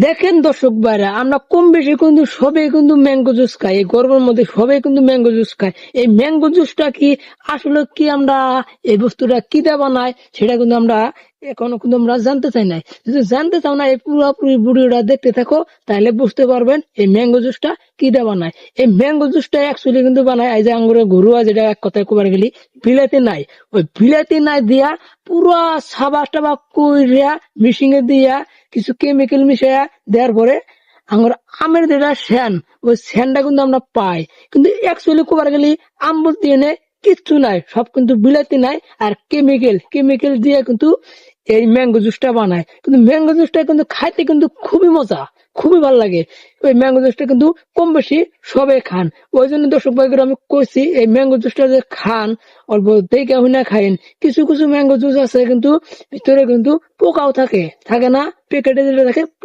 দেখেন দর্শক ভাইরা, আমরা কম বেশি কিন্তু সবাই কিন্তু ম্যাঙ্গো জুস খাই। এই গরমের মধ্যে সবাই কিন্তু ম্যাঙ্গো জুস খায়। এই ম্যাঙ্গো জুসটা কি আসলে কি আমরা এই বস্তুটা কি দিয়ে বানায় সেটা কিন্তু আমরা এখনো কিন্তু আমরা জানতে চাই নাই। যদি জানতে চাও না, এই পুরোপুরি ভিডিওটা দেখতে থাকো, তাহলে বুঝতে পারবেন এই ম্যাঙ্গো জুসটা কি দিয়ে বানায়। এই ম্যাঙ্গো জুসটা অ্যাকচুয়ালি কিন্তু বানায় এই যে আঙ্গুরের ঘরোয়া, যেটা এক কথায় কবার গেলি বিলাতি নাই, ওই বিলাতি নাই দিয়া পুরা সাবাস টাবা কইরা মিশিংয়ে দিয়া কিছু কেমিক্যাল মিশাইয়া দেওয়ার পরে আমার আমের যেটা শ্যান, ওই শ্যানটা কিন্তু আমরা পাই। কিন্তু অ্যাকচুয়ালি কোবার গেলি আম বলতে এনে কিচ্ছু নাই, সব কিন্তু বিলাতি নাই আর কেমিক্যাল কেমিক্যাল দিয়ে কিন্তু এই ম্যাঙ্গো জুসটা বানায়। কিন্তু ম্যাঙ্গো জুসটা কিন্তু খাইতে কিন্তু খুবই মজা, খুবই ভালো লাগে। ওই ম্যাঙ্গো জুসটা কিন্তু কম বেশি সবাই খান। ওই জন্য দর্শক ভাইকে আমি কইছি এই ম্যাঙ্গো জুসটা যে খান অল্প দেখে না খাইন। কিছু কিছু ম্যাঙ্গো জুস আছে কিন্তু ভিতরে কিন্তু পোকাও থাকে, থাকে না প্যাকেটে যেটা থাকে